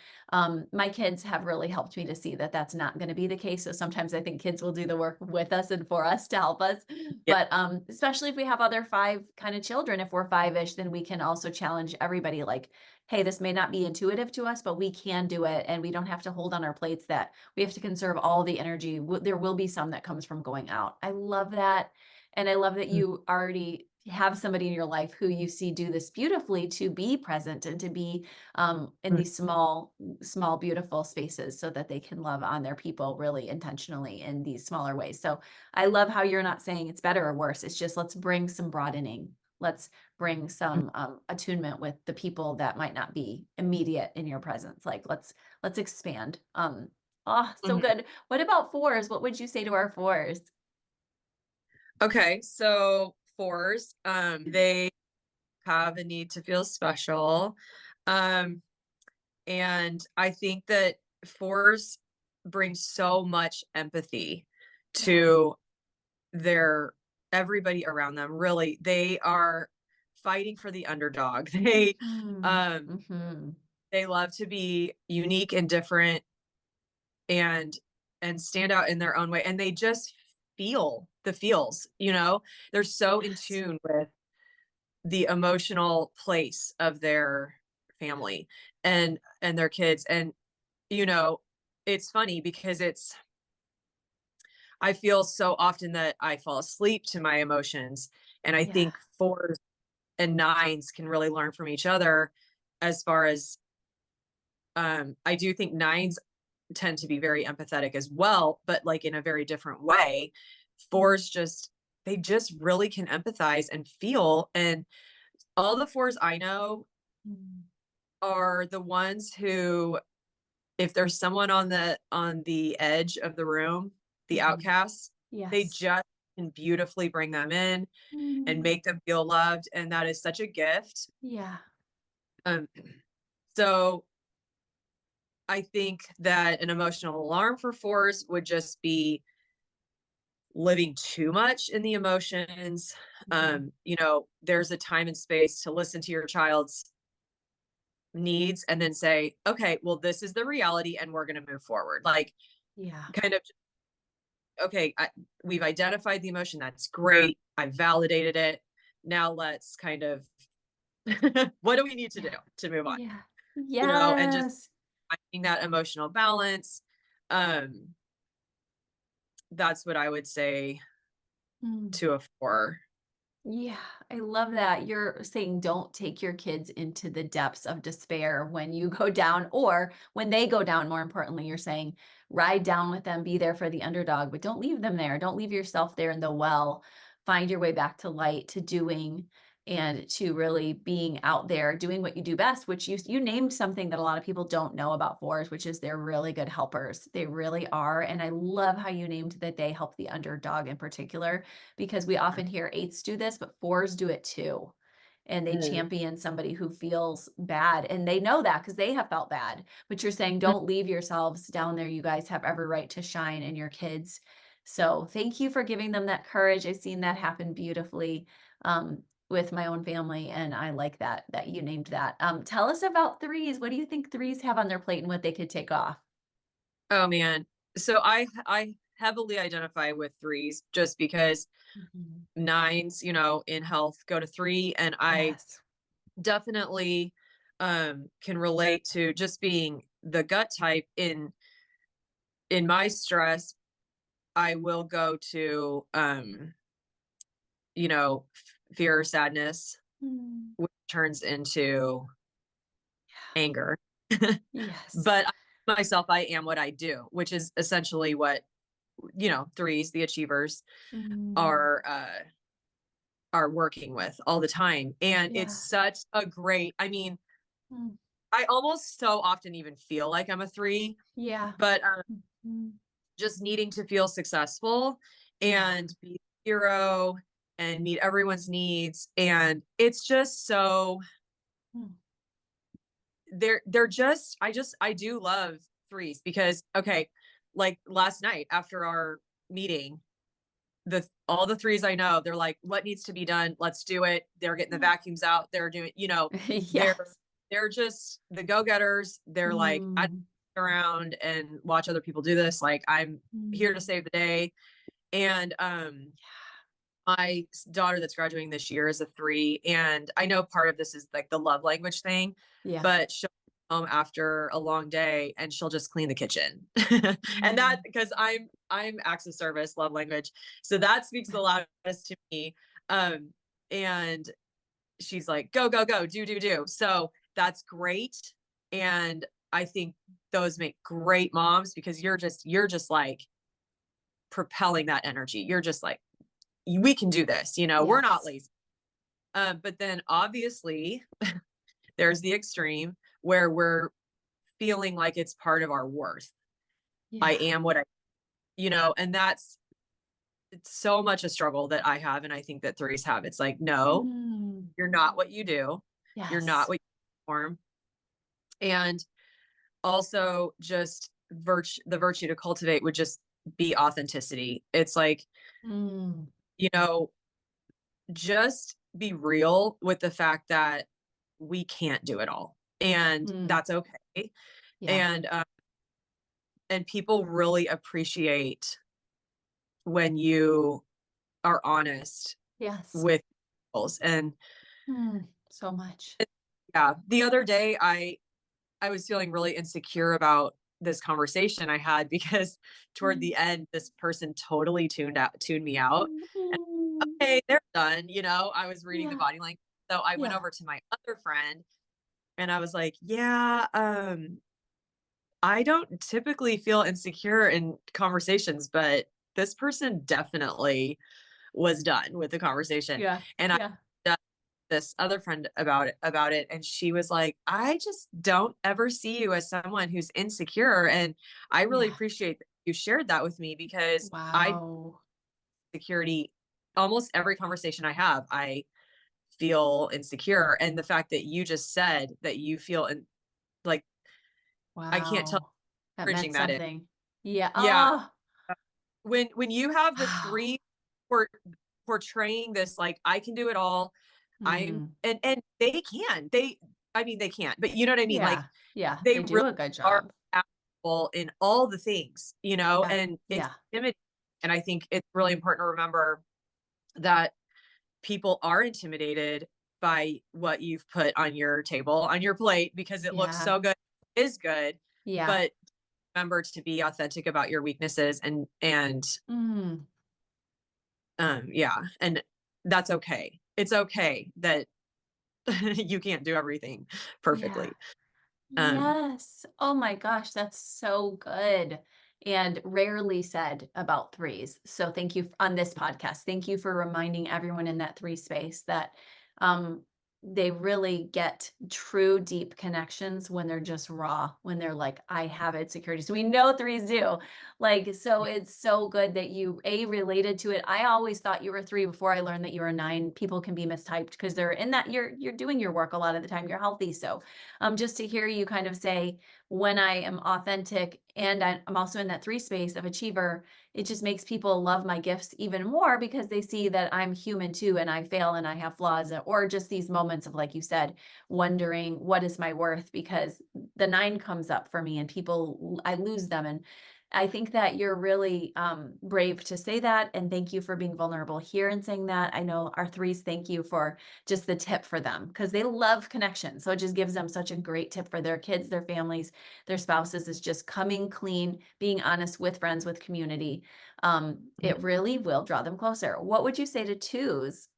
my kids have really helped me to see that that's not going to be the case. So sometimes I think kids will do the work with us and for us to help us. Yeah. But especially if we have other five kind of children, if we're five-ish, then we can also challenge everybody like, hey, this may not be intuitive to us, but we can do it. And we don't have to hold on our plates that we have to conserve all the energy. There will be some that comes from going out. I love that. And I love that Mm, you already have somebody in your life who you see do this beautifully to be present and to be in mm, these small, beautiful spaces so that they can love on their people really intentionally in these smaller ways. So I love how you're not saying it's better or worse. It's just let's bring some broadening. Let's bring mm, some attunement with the people that might not be immediate in your presence. Like let's expand. Oh, so mhm. good. What about fours? What would you say to our fours? Okay, so fours, they have a need to feel special. Um, and I think that fours bring so much empathy Yeah. to their everybody around them. Really, they are fighting for the underdog. Mm, Um mhm. they love to be unique and different and stand out in their own way, and they just feel the feels, you know? They're so in Yes. tune with the emotional place of their family and their kids, and, you know, it's funny because I feel so often that I fall asleep to my emotions, and I Yeah. think 4s and 9s can really learn from each other as far as, I do think 9s tend to be very empathetic as well, but like in a very different way. Fours just they just really can empathize and feel. And all the fours I know Mm, are the ones who, if there's someone on the edge of the room, the mhm. outcasts, they Yes. just can beautifully bring them in and Mm, make them feel loved. And that is such a gift. yeah. Um, so I think that an emotional alarm for fours would just be living too much in the emotions. Mhm. You know, there's a time and space to listen to your child's needs and then say, okay, well, this is the reality and we're going to move forward. Like, Yeah. kind of, okay, we've identified the emotion. That's great. I validated it. Now let's kind of, what do we need to do Yeah. to move on? Yeah. You know, and just Yes. finding that emotional balance. Um, that's what I would say Mm. to a four. Yeah, I love that. You're saying don't take your kids into the depths of despair when you go down or when they go down. More importantly, you're saying ride down with them, be there for the underdog, but don't leave them there. Don't leave yourself there in the well. Find your way back to light, to doing, and to really being out there doing what you do best, which you named something that a lot of people don't know about fours, which is they're really good helpers. They really are. And I love how you named that they help the underdog in particular, because we often hear eights do this, but fours do it too. And they Mm. champion somebody who feels bad. And they know that because they have felt bad. But you're saying, don't leave yourselves down there. You guys have every right to shine, and your kids. So thank you for giving them that courage. I've seen that happen beautifully. With my own family, and I like that you named that. Tell us about threes. What do you think threes have on their plate and what they could take off? Oh man. So I heavily identify with threes just because Mhm. nines, in health go to three, and I Yes. definitely can relate to just being the gut type in my stress. I will go to fear or sadness, Mm. which turns into anger. Yes. But myself, I am what I do, which is essentially what, threes, the achievers, Mm. are working with all the time. And it's Yeah. such a great, I mean, Mm. I almost so often even feel like I'm a three, Yeah. but Mhm. just needing to feel successful Yeah. and be a hero and meet everyone's needs. And it's just so Mm. they're just I do love threes because okay, like last night after our meeting, the all the threes I know, they're like, what needs to be done? Let's do it. They're getting the Mm. vacuums out. They're doing, they're Yes. they're just the go-getters. They're like, I Mm. sit around and watch other people do this. Like I'm here to Mm. save the day. And my daughter that's graduating this year is a three. And I know part of this is like the love language thing, Yeah. but she'll come home after a long day and she'll just clean the kitchen. And that Mm. because I'm acts of service, love language. So that speaks the loudest to me. Um, and she's like, go, go, go, do, do, do. So that's great. And I think those make great moms because you're just like propelling that energy. You're just like, we can do this, we're not Yes. lazy. But then obviously there's the extreme where we're feeling like it's part of our worth. I Yeah. am what and it's so much a struggle that I have. And I think that threes have. It's like, no, Mm. you're not what you do. You're not Yes. what you perform. And also just the virtue to cultivate would just be authenticity. It's like, Mm. you know, just be real with the fact that we can't do it all. And Mm. that's okay. Yeah. And people really appreciate when you are honest Yes. with people. And So much. yeah, the other day I was feeling really insecure about this conversation I had because toward Mm. the end, this person totally tuned me out. And Mm. okay, they're done. I was reading the Yeah. body language. So I went Yeah. over to my other friend and I was like, yeah, I don't typically feel insecure in conversations, but this person definitely was done with the conversation. Yeah. And I Yeah. asked this other friend about it, and she was like, I just don't ever see you as someone who's insecure. And I really Yeah. appreciate that you shared that with me because I Wow. security almost every conversation I have, I feel insecure. And the fact that you just said that you feel like I can't tell Wow. That bridging meant that in. something. Yeah. Yeah. Oh, When you have the wow. three por portraying this, like, I can do it all, I'm Mhm. and they can. I mean, they can't, but you know what I mean? Like, Yeah. Yeah. they They really do a good are job. adaptable in all the things, Yeah. and it's Yeah. intimidating. And I think it's really important to remember that people are intimidated by what you've put on your table, on your plate, because it looks Yeah. so good, is good, Yeah. but remember to be authentic about your weaknesses Mm. yeah, and that's okay. It's okay that you can't do everything Yeah. perfectly. Um, Yes. Oh my gosh, that's so good and rarely said about threes. So thank you on this podcast. Thank you for reminding everyone in that three space that they really get true deep connections when they're just raw, when they're like, I have insecurity. So we know threes do. Like, so it's so good that you related to it. I always thought you were three before I learned that you were nine. People can be mistyped because they're in that you're doing your work a lot of the time. You're healthy. So just to hear you kind of say, when I am authentic and I'm also in that three space of achiever, it just makes people love my gifts even more because they see that I'm human too and I fail and I have flaws, or just these moments of, like you said, wondering what is my worth, because the nine comes up for me and people, I lose them. And I think that you're really brave to say that. And thank you for being vulnerable here and saying that. I know our threes thank you for just the tip for them because they love connection. So it just gives them such a great tip for their kids, their families, their spouses, is just coming clean, being honest with friends, with community. It really will draw them closer. What would you say to twos?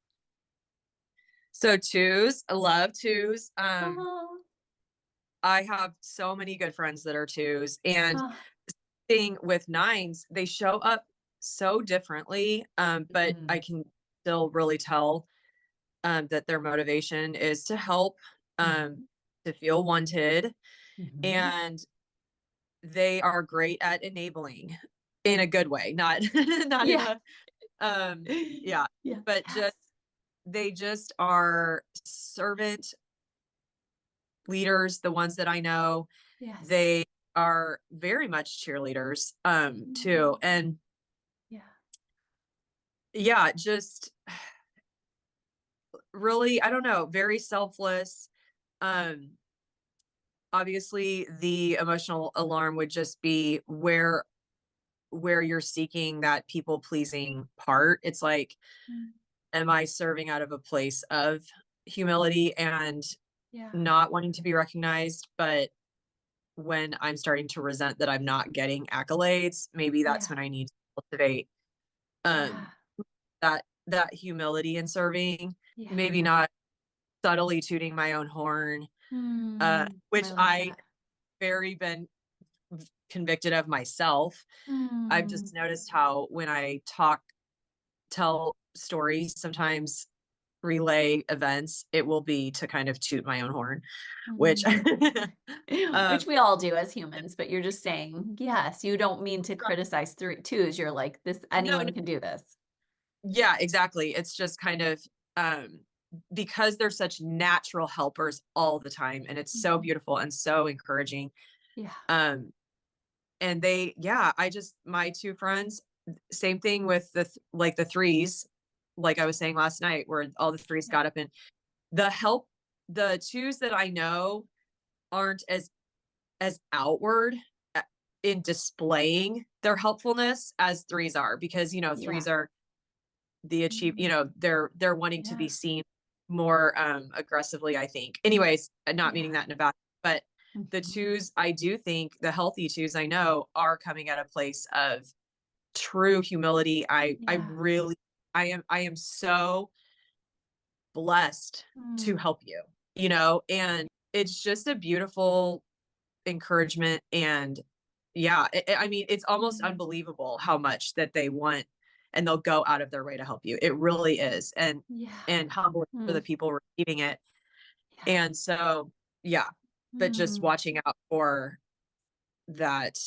So twos, I love twos. Oh, I have so many good friends that are twos, and oh, thing with nines, they show up so differently. But I mm, can still really tell that their motivation is to help, mhm, to feel wanted, mhm. and they are great at enabling in a good way, not not in Yeah. a yeah, Yeah. but Yes. just they just are servant leaders, the ones that I know. Yes. They are very much cheerleaders too. Mm, And yeah. yeah, just really, I don't know, very selfless. Um Obviously the emotional alarm would just be where you're seeking that people pleasing part. It's like, Mm, am I serving out of a place of humility and yeah. not wanting to be recognized, but when I'm starting to resent that I'm not getting accolades, maybe that's Yeah. when I need to cultivate um Yeah. that humility in serving, Yeah. maybe not subtly tooting my own horn, I which like I that. very been convicted of myself. I've Mm, just noticed how when I tell stories, sometimes relay events, it will be to kind of toot my own horn, which mm. um Which we all do as humans, but you're just saying, yes, you don't mean to criticize three twos. You're like, this, no, anyone can do this. yeah, exactly. It's just kind of um because they're such natural helpers all the time, and it's so Mhm. beautiful and so encouraging. Yeah. Um and they yeah, I just my two friends, same thing with like the threes, like I was saying last night where all the threes Yeah. got up, and the help the twos that I know aren't as outward a- in displaying their helpfulness as threes are, because Yeah. threes are the achieve Mm, they're wanting to be yeah. seen more aggressively, I think. Anyways, not Yeah. meaning that in a bad, but the Mhm. twos, I do think the healthy twos I know are coming at a place of true humility. I Yeah. really I am so blessed to Mm, help you, and it's just a beautiful encouragement. And yeah, I mean, it's almost mm. unbelievable how much that they want, and they'll go out of their way to help you. It really is. Yeah. And humbling for the Mm, people receiving it. yeah. And so, yeah, but just Mm, watching out for that.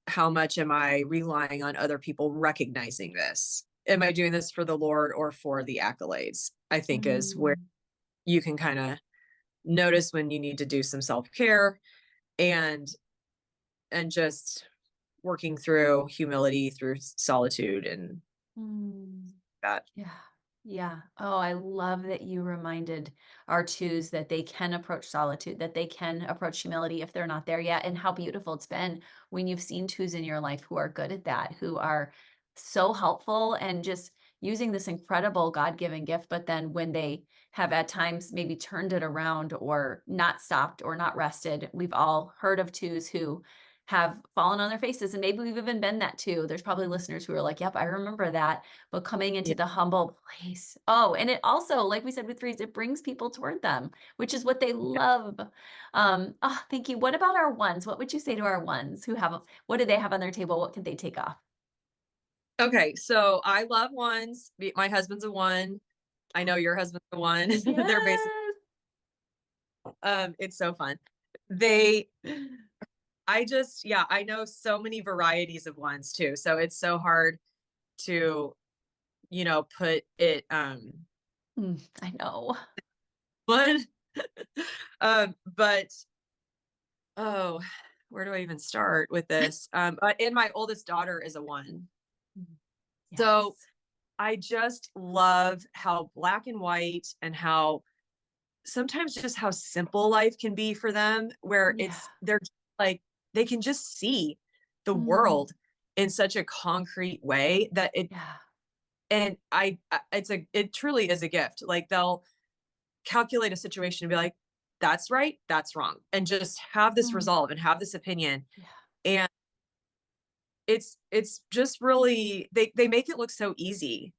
How much am I relying on other people recognizing this? Am I doing this for the Lord or for the accolades? I think is where mm, you can kind of notice when you need to do some self-care, and just working through humility through solitude and mm. that. Yeah. Yeah. Oh, I love that you reminded our twos that they can approach solitude, that they can approach humility if they're not there yet. And how beautiful it's been when you've seen twos in your life who are good at that, who are so helpful and just using this incredible God-given gift. But then when they have at times maybe turned it around or not stopped or not rested, we've all heard of twos who have fallen on their faces. And maybe we've even been that too. There's probably listeners who are like, yep, I remember that, but coming Yeah. into the humble place. Oh, and it also, like we said with threes, it brings people toward them, which is what they love. Oh, thank you. What about our ones? What would you say to our ones who have, what do they have on their table? What could they take off? Okay, so I love ones. My husband's a one. I know your husband's the one. They're basically, Yes. it's so fun. They, I just, yeah, I know so many varieties of ones too. So it's so hard to, put it, I know. one, but, oh, where do I even start with this? And my oldest daughter is a one. Mm. So Yes. I just love how black and white and how sometimes just how simple life can be for them, where Yeah. they're just like, they can just see the Mm. world in such a concrete way that Yeah. and it truly is a gift. Like they'll calculate a situation and be like, that's right, that's wrong. And just have this Mm. resolve and have this opinion. Yeah. And it's just really, they make it look so easy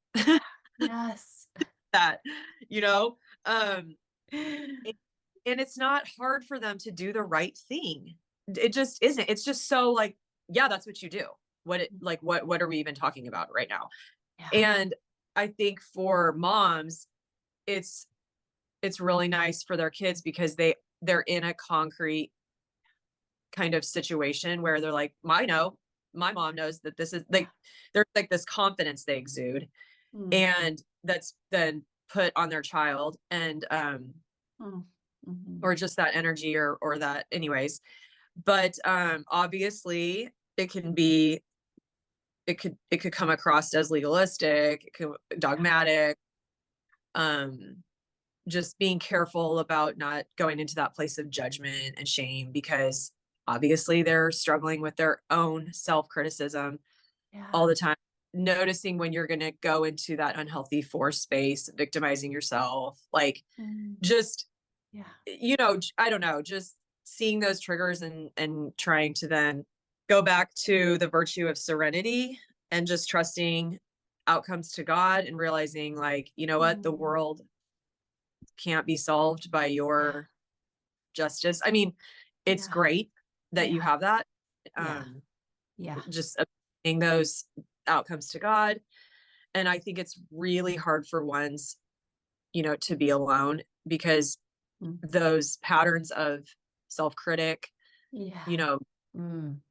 Yes. that, you know, um, it- and it's not hard for them to do the right thing. It just isn't. It's just so like, yeah, that's what you do. What are we even talking about right now? Yeah. And I think for moms, it's it's really nice for their kids because they're in a concrete kind of situation where they're like, I know, my mom knows that this is like, there's like this confidence they exude, Mm. and that's then put on their child, and Mm. Mhm. or just that energy, or that anyways. But obviously it can be, it could come across as legalistic, it could dogmatic, um just being careful about not going into that place of judgment and shame, because obviously they're struggling with their own self-criticism all Yeah. the time, noticing when you're going to go into that unhealthy force space, victimizing yourself, like Mm. just, Yeah. I don't know, just seeing those triggers, and trying to then go back to the virtue of serenity and just trusting outcomes to God, and realizing like, you know what, the Mm. world can't be solved by Yeah. your justice. I mean, it's Yeah. great that you Yeah. have that. Yeah. Um, Yeah. just applying those outcomes to God. And I think it's really hard for ones, to be alone, because Mm. those patterns of self-critic, Yeah. you know, Mm.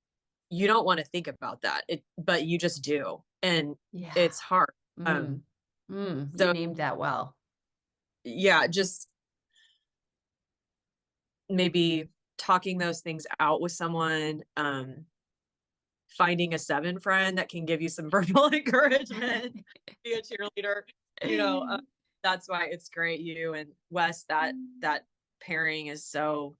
you don't want to think about that. But you just do. And Yeah. it's hard. Mm. Um, You so named that well. yeah, just maybe talking those things out with someone, finding a 7 friend that can give you some verbal encouragement, be a cheerleader, that's why it's great. You and Wes, that pairing is so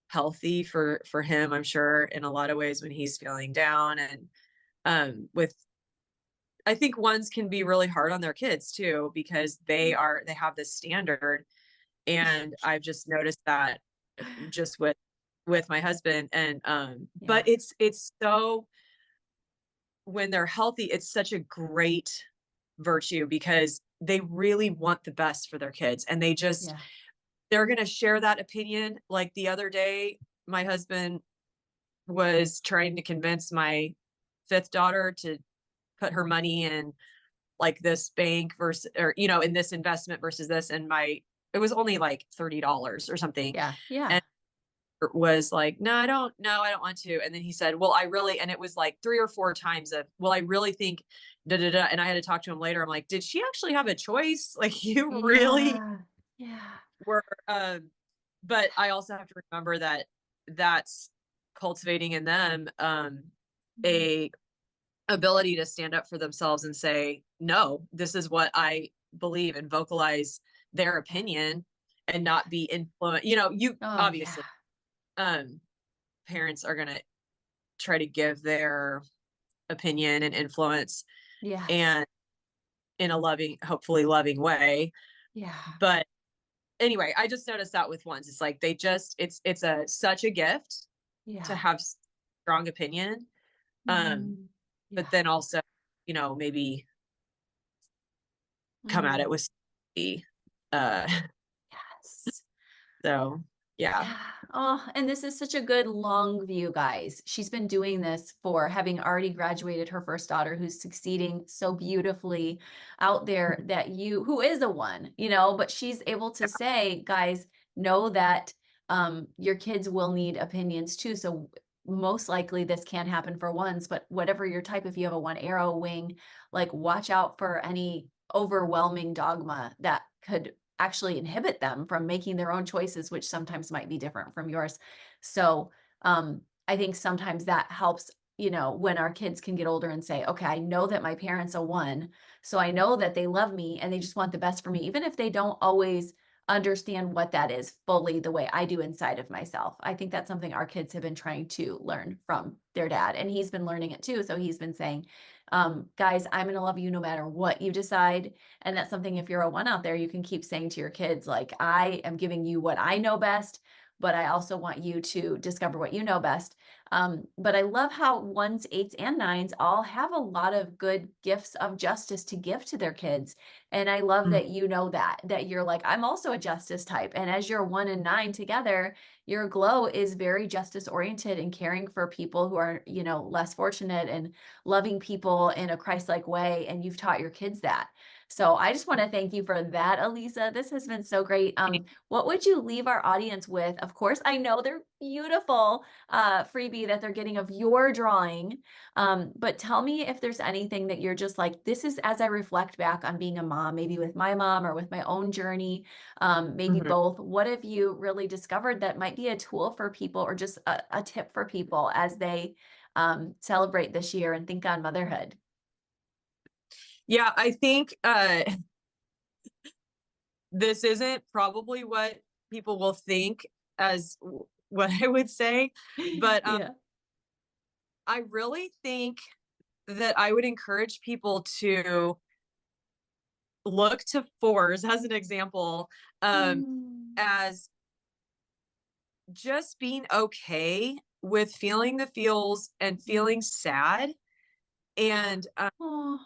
healthy for him, I'm sure, in a lot of ways when he's feeling down. And with I think ones can be really hard on their kids too, because they have this standard. And I've just noticed that just with my husband. And Yeah. but it's so, when they're healthy, it's such a great virtue, because they really want the best for their kids, and Yeah. they're going to share that opinion. Like the other day, my husband was trying to convince my fifth daughter to put her money in like this bank versus, or in this investment versus this, and it was only like $30 or something. Yeah. Yeah. And was like, no, I don't want to. And then he said, well, I really, and it was like 3 or 4 times of, well, I really think da da da. And I had to talk to him later. I'm like, did she actually have a choice? Like, you really Yeah. Yeah. were. But I also have to remember that that's cultivating in them Mm. a ability to stand up for themselves and say, no, this is what I believe, and vocalize their opinion, and not be influenced. You Oh, yeah. obviously, um, parents are going to try to give their opinion and influence, Yes. and in a loving, hopefully loving way. Yeah. But anyway, I just noticed that with ones, it's like it's such a gift to Yeah. have strong opinion. Mm. But Yeah. then also, maybe come at Mm. it with the uh Yes. so Yeah. Yeah. Oh, and this is such a good long view, guys. She's been doing this for having already graduated her first daughter, who's succeeding so beautifully out there, that who is a one, but she's able to say, guys, know that your kids will need opinions too. So most likely this can't happen for ones, but whatever your type, if you have a one arrow wing, like watch out for any overwhelming dogma that could actually inhibit them from making their own choices, which sometimes might be different from yours. So I think sometimes that helps, when our kids can get older and say, okay, I know that my parents are one, so I know that they love me and they just want the best for me, even if they don't always understand what that is fully the way I do inside of myself. I think that's something our kids have been trying to learn from their dad, and he's been learning it too. So he's been saying, guys, I'm going to love you no matter what you decide. And that's something, if you're a one out there, you can keep saying to your kids, like, I am giving you what I know best, but I also want you to discover what you know best. But I love how ones, eights, and nines all have a lot of good gifts of justice to give to their kids. And I love that that you're like, I'm also a justice type. And as you're 1 and 9 together, your glow is very justice oriented and caring for people who are, less fortunate, and loving people in a Christ-like way. And you've taught your kids that. So I just want to thank you for that, Alisa. This has been so great. What would you leave our audience with? Of course, I know they're beautiful freebie that they're getting of your drawing. But tell me if there's anything that you're just like, this is as I reflect back on being a mom, maybe with my mom or with my own journey, maybe both. What have you really discovered that might be a tool for people, or just a tip for people as they celebrate this year and think on motherhood? Yeah, I think this isn't probably what people will think as what I would say, but Yeah. I really think that I would encourage people to look to fours as an example, Mm. as just being okay with feeling the feels and feeling sad, and Oh.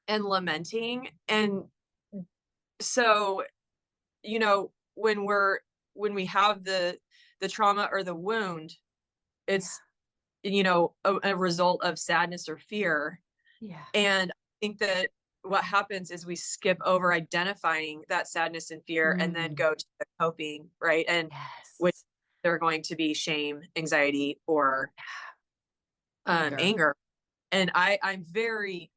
and lamenting. And so, when we have the trauma or the wound, it's a result of sadness or fear. Yeah. And I think that what happens is we skip over identifying that sadness and fear, and then Mm. go to the coping, right? And which Yes. they're going to be shame, anxiety, or Anger. anger. And I'm very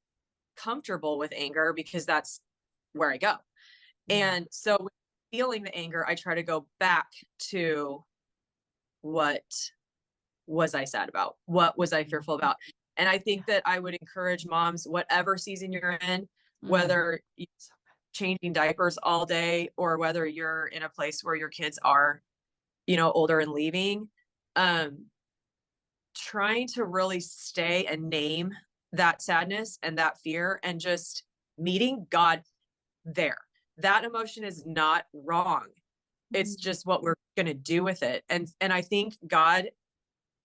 comfortable with anger because that's where I go. Yeah. And so when feeling the anger, I try to go back to, what was I sad about? What was I fearful about? And I think that I would encourage moms, whatever season you're in, Mm. whether you're changing diapers all day, or whether you're in a place where your kids are, older and leaving, trying to really stay and name that sadness and that fear, and just meeting God there. That emotion is not wrong. It's Mm. just what we're going to do with it. And I think God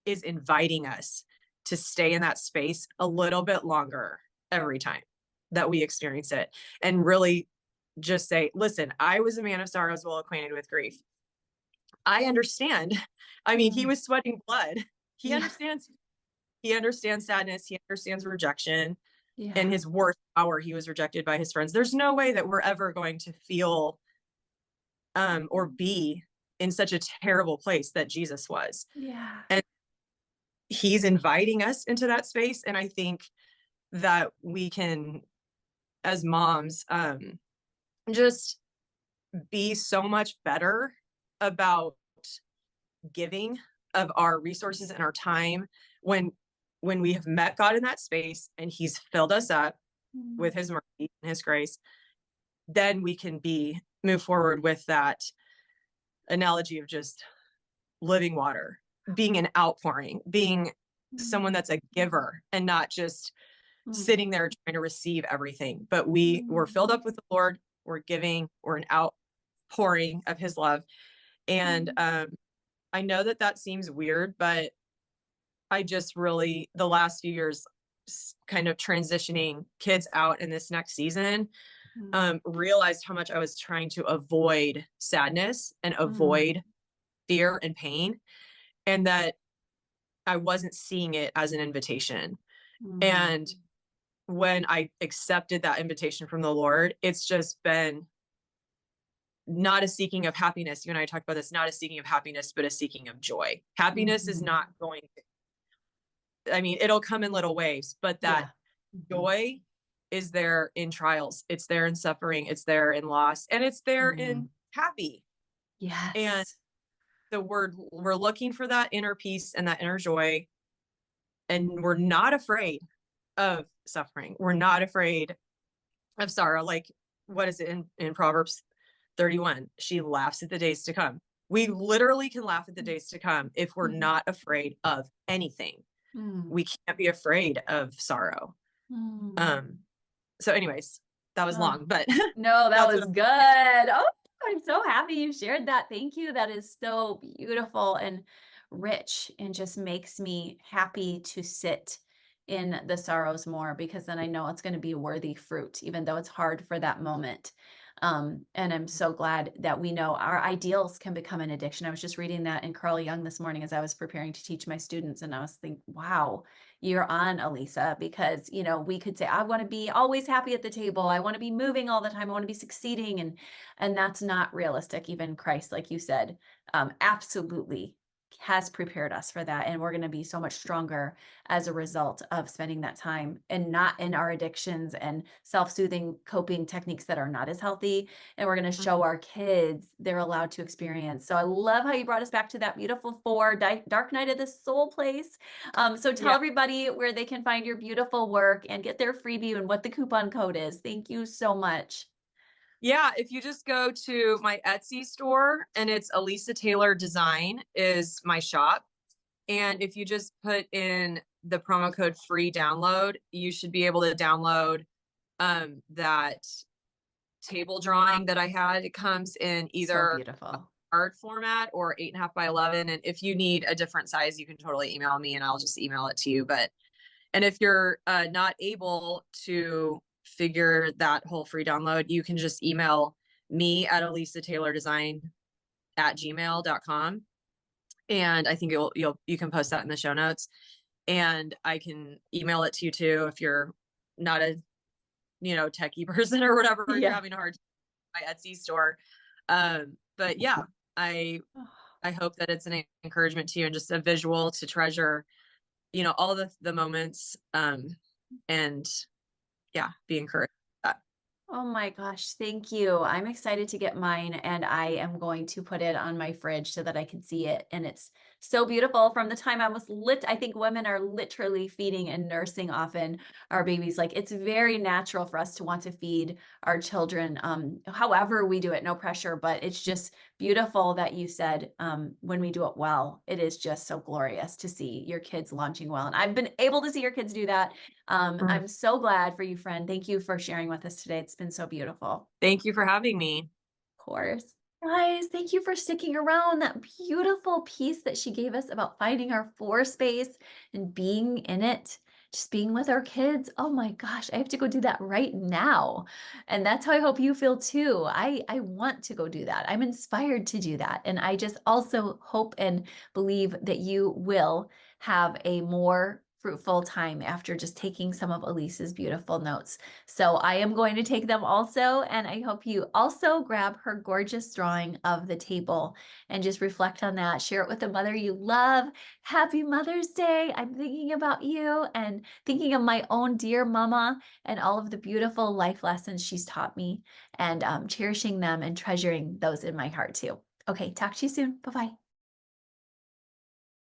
is inviting us to stay in that space a little bit longer every time that we experience it, and really just say, listen, I was a man of sorrows, well acquainted with grief. I understand. I mean, he Mm. was sweating blood. He Yeah. understands. He understands sadness. He understands rejection. Yeah. In his worst hour, he was rejected by his friends. There's no way that we're ever going to feel or be in such a terrible place that Jesus was. Yeah. And he's inviting us into that space. And I think that we can, as moms, just be so much better about giving of our resources and our time when we have met God in that space and he's filled us up Mm. with his mercy and his grace. Then we can move forward with that analogy of just living water, being an outpouring, being Mm. someone that's a giver, and not just Mm. sitting there trying to receive everything. But we're Mm. filled up with the Lord, we're giving, we're an outpouring of his love. And Mm. I know that seems weird, but I just really, the last few years, kind of transitioning kids out in this next season, Mm. realized how much I was trying to avoid sadness and Mm. avoid fear and pain, and that I wasn't seeing it as an invitation. Mm. And when I accepted that invitation from the Lord, it's just been not a seeking of happiness. You and I talked about this, not a seeking of happiness, but a seeking of joy. Happiness is Mhm. not going to, I mean, it'll come in little waves, but that Yeah. joy is there in trials. It's there in suffering. It's there in loss, and it's there in Mm. happy. And Yes. we're looking for that inner peace and that inner joy. And we're not afraid of suffering. We're not afraid of sorrow. Like, what is it in Proverbs 31? She laughs at the days to come. We literally can laugh at the days to come if we're Mhm. not afraid of anything. Mm. We can't be afraid of sorrow. Mm. Um, so anyways, that was Oh. long, but No, that that's what was good. Oh, I'm so happy you shared that. Thank you. That is so beautiful and rich and just makes me happy to sit in the sorrows more because then I know it's going to be worthy fruit, even though it's hard for that moment. And I'm so glad that we know our ideals can become an addiction. I was just reading that in Carl Jung this morning as I was preparing to teach my students, and I was thinking, wow, you're on, Alisa, because we could say, I want to be always happy at the table. I want to be moving all the time. I want to be succeeding. And that's not realistic. Even Christ, like you said, absolutely has prepared us for that. And we're going to be so much stronger as a result of spending that time and not in our addictions and self-soothing coping techniques that are not as healthy. And we're going to show our kids they're allowed to experience. So I love how you brought us back to that beautiful dark night of the soul place. So tell yeah. everybody where they can find your beautiful work and get their freebie and what the coupon code is. Thank you so much. Yeah, if you just go to my Etsy store, and it's Alisa Taylor Design is my shop. And if you just put in the promo code free download, you should be able to download that table drawing that I had. It comes in So either beautiful. art format or 8.5 by 11. And if you need a different size, you can totally email me and I'll just email it to you. And if you're not able to figure that whole free download, you can just email me at alisataylordesign@gmail.com. And I think you can post that in the show notes, and I can email it to you too if you're not a techie person or whatever, if you're Yeah. having a hard time with my Etsy store. But yeah, I hope that it's an encouragement to you and just a visual to treasure all the moments, and yeah, be encouraged by that. Oh my gosh, thank you. I'm excited to get mine and I am going to put it on my fridge so that I can see it. And it's so beautiful from the time I was I think women are literally feeding and nursing often our babies. Like it's very natural for us to want to feed our children. However we do it, no pressure, but it's just beautiful that you said when we do it well, it is just so glorious to see your kids launching well. And I've been able to see your kids do that. I'm so glad for you, friend. Thank you for sharing with us today. It's been so beautiful. Thank you for having me. Of course. Guys, thank you for sticking around. That beautiful piece that she gave us about finding our floor space and being in it, just being with our kids. Oh my gosh, I have to go do that right now. And that's how I hope you feel too. I want to go do that. I'm inspired to do that. And I just also hope and believe that you will have a more fruitful time after just taking some of Elise's beautiful notes. So I am going to take them also, and I hope you also grab her gorgeous drawing of the table and just reflect on that. Share it with the mother you love. Happy Mother's Day. I'm thinking about you and thinking of my own dear mama and all of the beautiful life lessons she's taught me and cherishing them and treasuring those in my heart too. Okay, talk to you soon. Bye-bye.